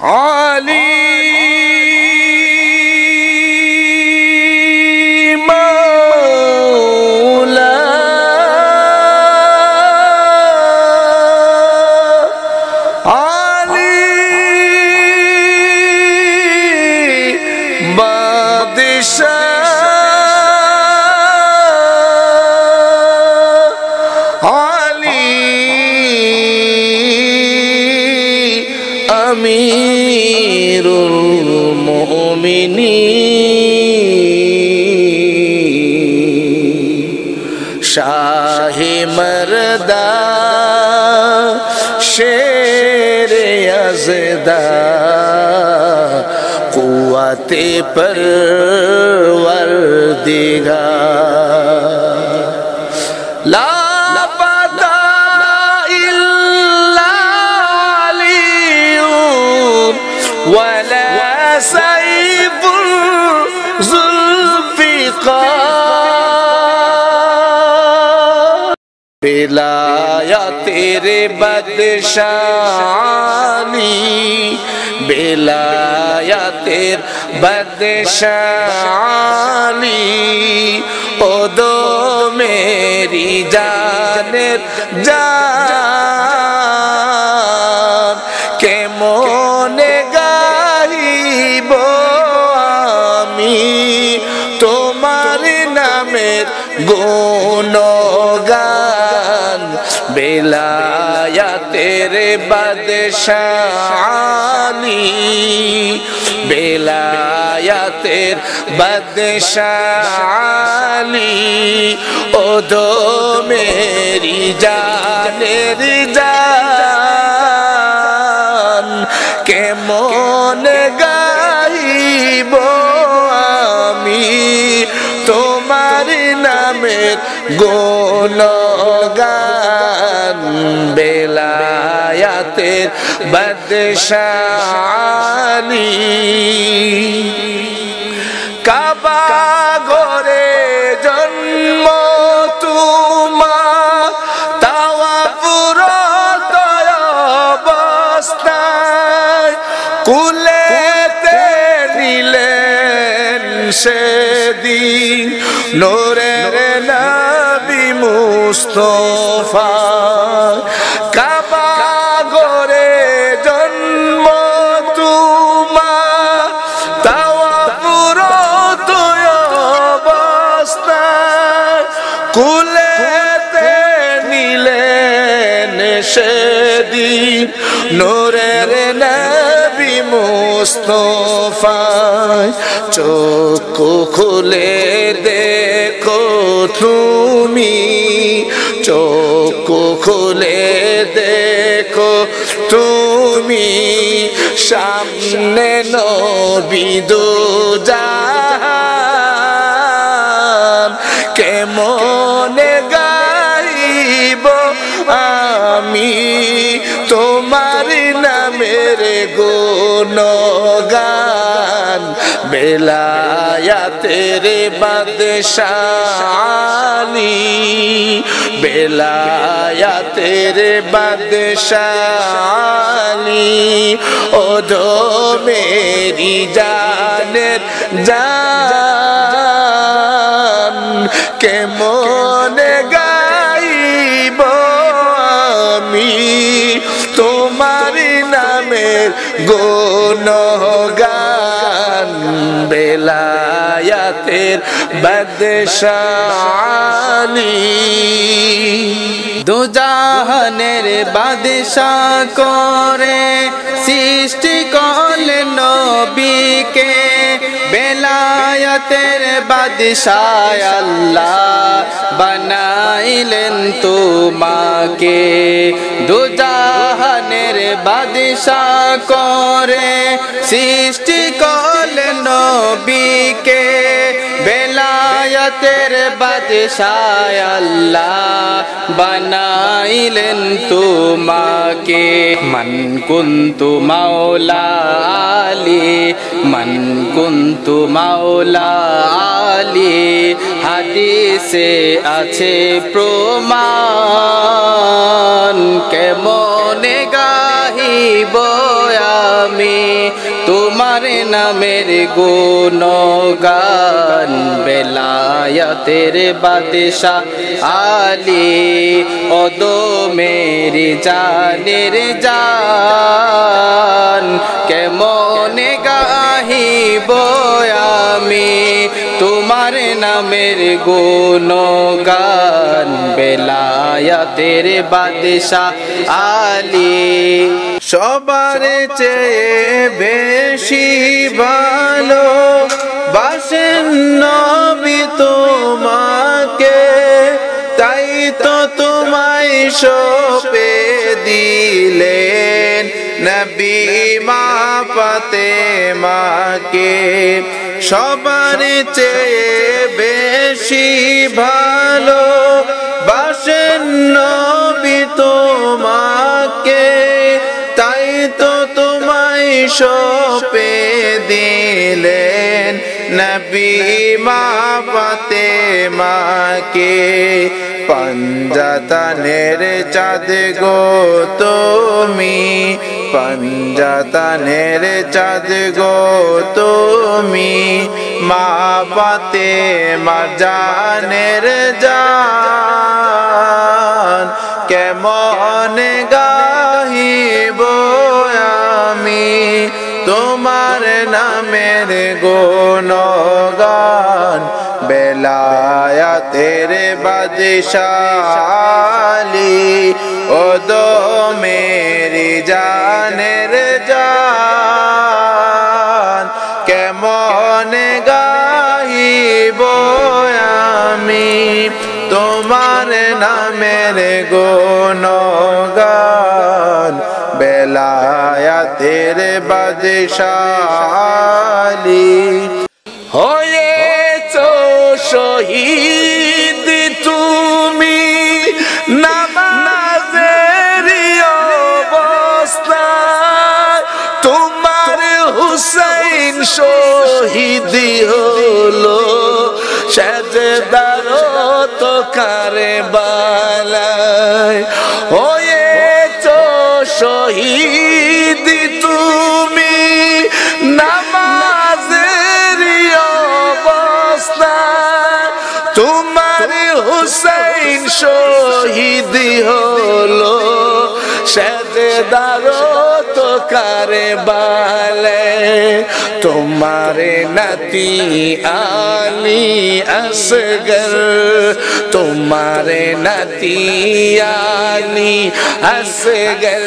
আলী মাওলা আলী বাদশাহ আলী আমিরুল মুমিনিন শাহে মর্দা শেরে আজদা কুওয়াতে परवरदिगार লা পাতা ইল্লা আলিয়ুন ওয়ালা সাইফুল যুলফিকার বেলায়াতের বাদশাহী বেলায়াতের বাদশাহী ও দো মেরি জানের জান কেমনে গাইব আমি তোমার নামের গুণগান বেলায়াতের বাদশাহী বেলায়াতের বাদশাহী ও দো মেরি জানের জান কেমন গাইব আমি তোমার নামের গুণগান বেলায়াতের বাদশাহী কাবা ঘরে জন্ম তোমার তাওয়াফরত অবস্থায় কুলেতে নিলেন সেদিন নূরের নবী মুস্তাফা কাবা ঘরে জন্ম তোমার তাওয়াফরত অবস্থায় কুলেতে নিলেন সেদিন নূরের নবী মুস্তাফা চোখ খুলে দেখো তুমি চোখ খুলে দেখো তুমি সামনে নবী দু জাহান কেমনে গাইব আমি তোমার নামের গুণগান বেলায়াতের বাদশাহী বেলায়াতের বাদশাহী ও দো মেরি জানের জান কেমন গাইব আমি তোমার নামের গুণগান বেলায়াতের বাদশাহী দু জাহানের বাদশাহ করে সৃষ্টি করলেন নবীকে বেলায়াতের বাদশাহ আল্লাহ বানাইলেন তোমাকে দু জাহানের বাদশাহ করে সৃষ্টি করলেন নবীকে বেলায়াতের বাদশাহ আল্লাহ বানাইলেন তোমাকে মান কুনতু মাওলা আলী মান কুনতু মাওলা আলী হাদিসে আছে প্রমাণ কেমনে গাহিব আমি তোমার নামের গুণগান বেলায়াতের বাদশা আলী ও দো মেরি জানের জান কেমনে গাহিব আমি তোমার নামের গুণগান বেলায়াতের বাদশা আলী সবার চেয়ে বেশি ভালো বাসেন নবী তোমাকে তাই তো তোমায় সঁপে দিলেন নবী মা ফাতেমাকে সবার চেয়ে বেশি ভালো বাসেন নবী তোমাকে তাই তো তোমায় সঁপে দিলেন নবী মা ফাতেমাকে পঞ্জাতনের চাঁদ গো তুমি পঞ্জাতনের চাঁদ গো তুমি মা ফাতেমা জানের জান কেমন গাহিব আমি তোমার নামের গুণগান বেলায়াতের বাদশা আলী ও দো মেরি জানের জান কেমন গাহিব আমি তোমার নামের গুণগান বেলায়াতের বাদশা আলী হয়েছো শহীদ তুমি নামাজের অবস্থায় তোমার হুসাইন শহীদ হলো সেজদার তো কারবালায় হয়েছো শহীদ তুমি নামাজের অবস্থায় তোমার হুসাইন শহীদ হলো সেজদার তো কারবালায় তোমার নাতি আলী আসগর তোমার নাতি আলী আসগর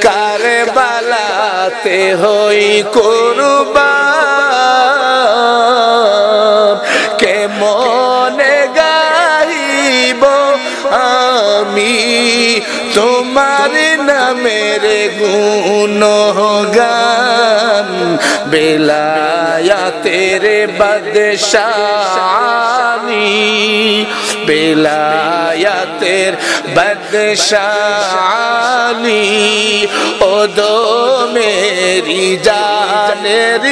কারবালাতে হই কুরবান কেমনে গাইব আমি তোমার নামের গুণগান বেলায়াতের বাদশা আলী বেলায়াতের বাদশা আলী ও দো মেরি জানের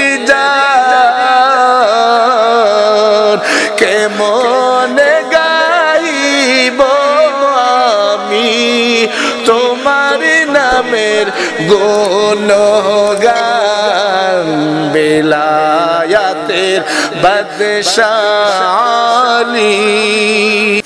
জান কেমন গাইব আমি তোমার নামের গুণগান বেলায়াতের বাদশা আলী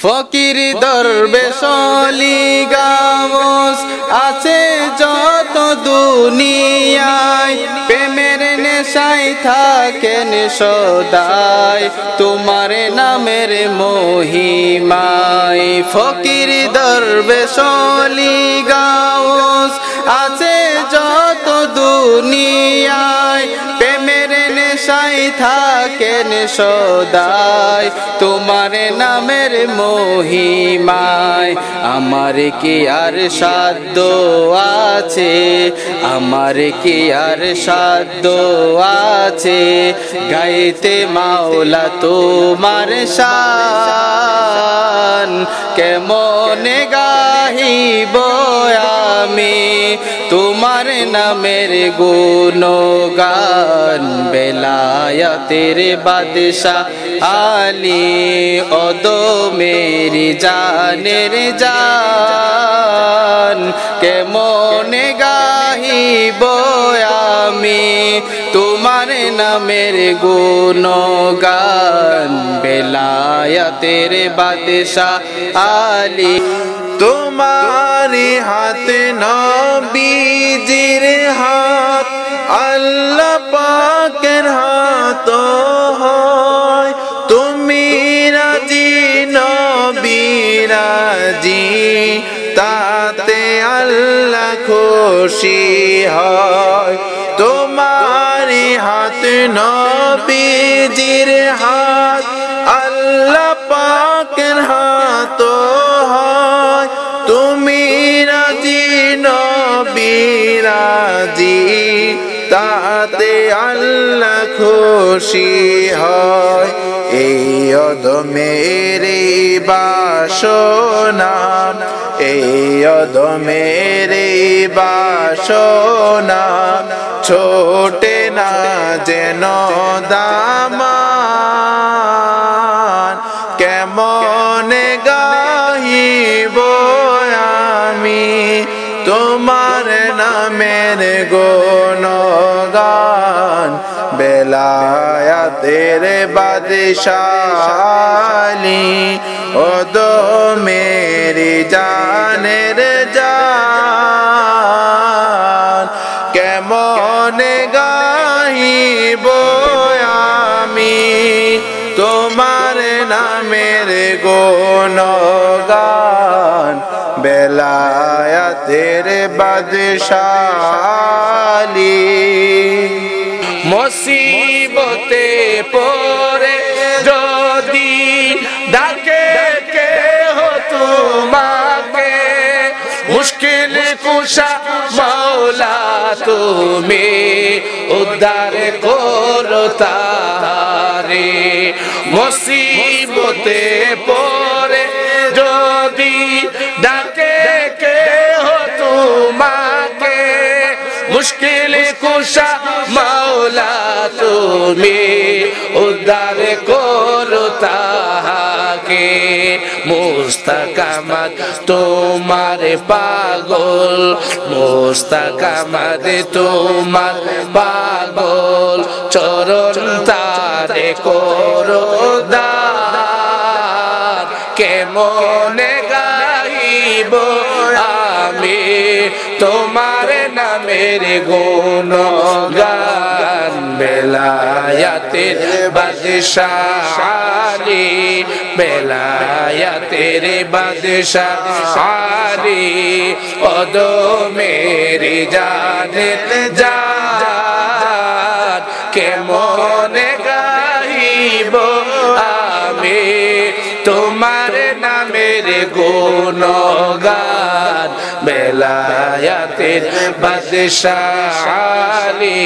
ফকির দরবেশ অলি গাউস আছে যত দুনিয়ায় প্রেমের নেশায় থাকেন সদাই তোমার নামের মহিমায় ফকির দরবেশ অলি গাউস আছে যত দুনিয়ায় প্রেমের নেশায় থাকেন সদাই তোমার নামের মহিমায় আমার কি আর সাধ্য আছে আমার কি আর সাধ্য আছে গাইতে মাওলা তোমার শান কেমনে গাহিব আমি তোমার নামের গুণগান বেলায়াতের বাদশা আলী ও দো মেরি জানের জান কেমনে গাহিব আমি তোমার নামের গুণগান বেলায়াতের বাদশা আলী তোমারি হাতে নবীজির হাত আল্লাহ পাকের হাত হয় তুমি রাজি নবী রাজি তাতে আল্লাহ খুশি হয় তোমারি হাত নবীজির হাত আল্লাহ পাকের হাত হয় তুমি রাজি নবী রাজি তাতে আল্লাহ খুশি হয় এই অদমের বাসনা এই অদমের বাসনা ছোটে না যেন দামান কেমনে গাহিব আমি তোমার নামের গুণগান বেলায়াতের বাদশাহ আলী ও দো মেরি জানের জান কেমনে গাহিব আমি তোমার নামের গুণগান বেলায়াতের বাদশাহ আলী মুসিবতে পড়ে যদি ডাকে কেহ তোমাকে মুশকিল কুশা মাওলা তুমি উদ্ধার করো তারে মুসিবতে পড়ে যদি ডাকে কেহ তোমাকে মুশকিল কুশা মাওলা তুমি উদ্ধার করো তাহাকে মুস্তাকামাত তোমার পাগল মুস্তাকামাত তোমার পাগল চরণ তারে করো দান কেমনে গাইব আমি তোমার নামের গুণগান বেলায়াতের বাদশাহ আলী বেলায়াতের বাদশাহ আলী ও দো মেরি জানের জান কেমনে গাইব আমি তোমার নামের গুণগান বেলায়াতের বাদশাহ আলী।